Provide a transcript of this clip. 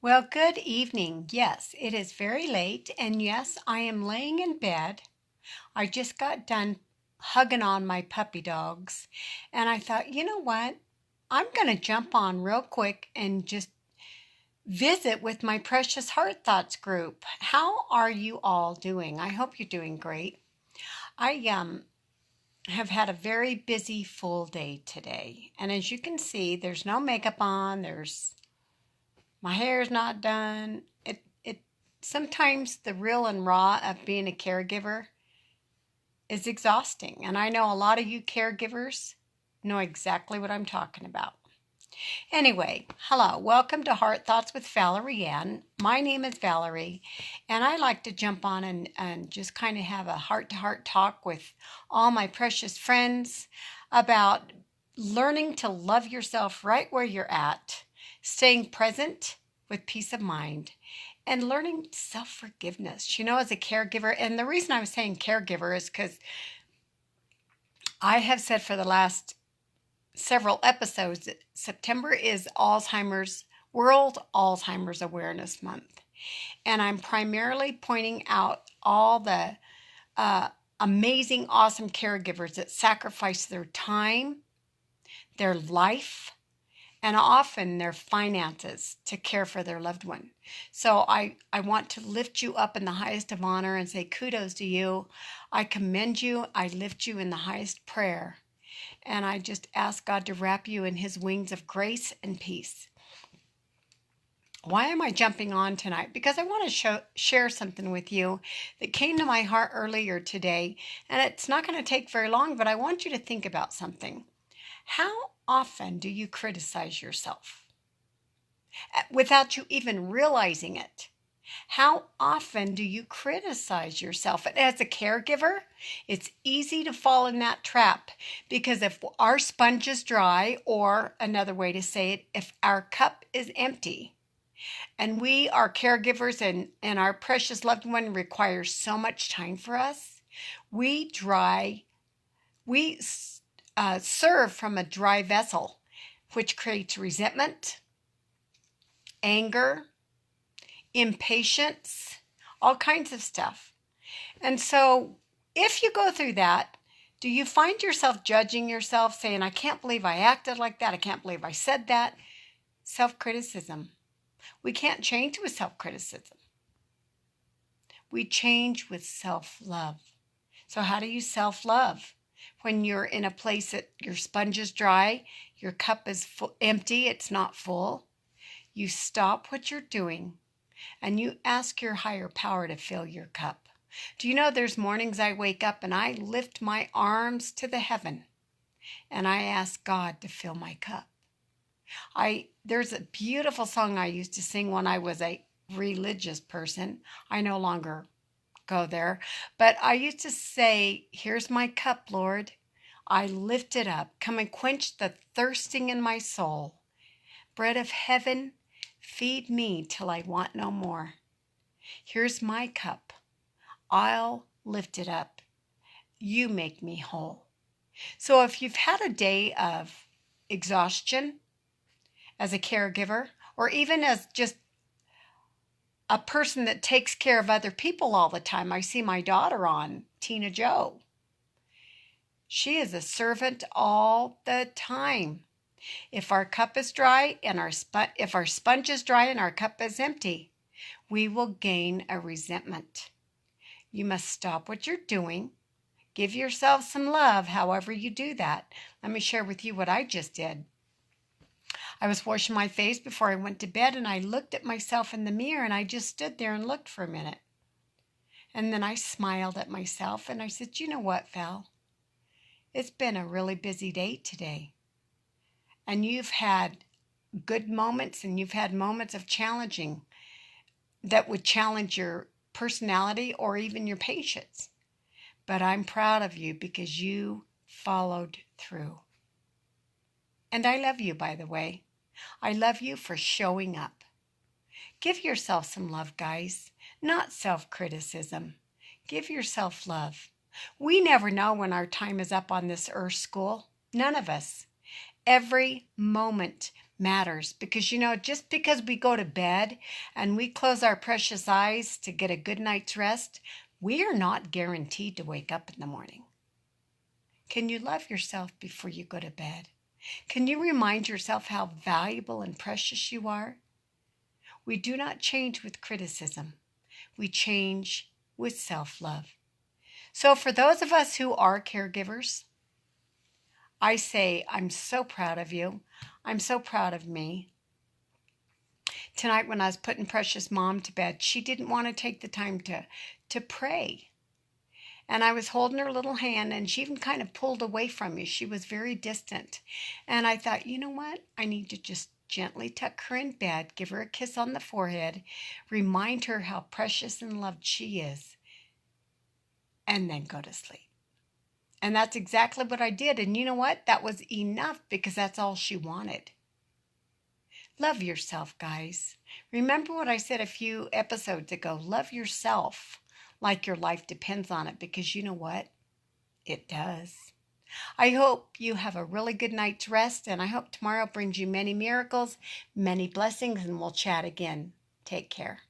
Well, good evening. Yes, it is very late, and yes, I am laying in bed. I just got done hugging on my puppy dogs, and I thought, you know what? I'm going to jump on real quick and just visit with my Precious Heart Thoughts group. How are you all doing? I hope you're doing great. I have had a very busy full day today, and as you can see, there's no makeup on, there's my hair's not done. It sometimes the real and raw of being a caregiver is exhausting. And I know a lot of you caregivers know exactly what I'm talking about. Anyway, hello, welcome to Heart Thoughts with Valerie Ann. My name is Valerie, and I like to jump on and just kind of have a heart to heart talk with all my precious friends about learning to love yourself right where you're at, staying present with peace of mind, and learning self forgiveness. You know, as a caregiver, and the reason I'm saying caregiver is because I have said for the last several episodes that September is World Alzheimer's Awareness Month. And I'm primarily pointing out all the amazing, awesome caregivers that sacrifice their time, their life, and often their finances to care for their loved one. So I want to lift you up in the highest of honor and say kudos to you. I commend you. I lift you in the highest prayer. And I just ask God to wrap you in his wings of grace and peace. Why am I jumping on tonight? Because I want to share something with you that came to my heart earlier today. And it's not going to take very long, but I want you to think about something. How often do you criticize yourself without you even realizing it? How often do you criticize yourself? And as a caregiver, it's easy to fall in that trap because if our sponge is dry, or another way to say it, if our cup is empty, and we are caregivers and our precious loved one requires so much time for us, we serve from a dry vessel, which creates resentment, anger, impatience, all kinds of stuff. And so if you go through that, do you find yourself judging yourself, saying, I can't believe I acted like that. I can't believe I said that? Self-criticism. We can't change with self-criticism. We change with self-love. So how do you self-love? When you're in a place that your sponge is dry, your cup is empty, it's not full, you stop what you're doing and you ask your higher power to fill your cup. Do you know there's mornings I wake up and I lift my arms to the heaven and I ask God to fill my cup. There's a beautiful song I used to sing when I was a religious person. I no longer go there, but I used to say, here's my cup, Lord. I lift it up. Come and quench the thirsting in my soul. Bread of heaven, feed me till I want no more. Here's my cup. I'll lift it up. You make me whole. So if you've had a day of exhaustion as a caregiver, or even as just a person that takes care of other people all the time, I see my daughter on, Tina Joe. She is a servant all the time. If our cup is dry and if our sponge is dry and our cup is empty, we will gain a resentment. You must stop what you're doing. Give yourself some love, however you do that. Let me share with you what I just did. I was washing my face before I went to bed, and I looked at myself in the mirror, and I just stood there and looked for a minute. And then I smiled at myself, and I said, you know what, Val? It's been a really busy day today. And you've had good moments, and you've had moments of challenging that would challenge your personality or even your patience. But I'm proud of you because you followed through. And I love you, by the way. I love you for showing up. Give yourself some love, guys, not self-criticism. Give yourself love. We never know when our time is up on this earth school. None of us. Every moment matters because, just because we go to bed and we close our precious eyes to get a good night's rest, we are not guaranteed to wake up in the morning. Can you love yourself before you go to bed? Can you remind yourself how valuable and precious you are? We do not change with criticism. We change with self-love. So for those of us who are caregivers, I say, I'm so proud of you. I'm so proud of me. Tonight when I was putting Precious Mom to bed, she didn't want to take the time to pray. And I was holding her little hand, and she even kind of pulled away from me. She was very distant. And I thought, you know what? I need to just gently tuck her in bed, give her a kiss on the forehead, remind her how precious and loved she is, and then go to sleep. And that's exactly what I did. And you know what? That was enough because that's all she wanted. Love yourself, guys. Remember what I said a few episodes ago. Love yourself like your life depends on it, because you know what? It does. I hope you have a really good night's rest, and I hope tomorrow brings you many miracles, many blessings, and we'll chat again. Take care.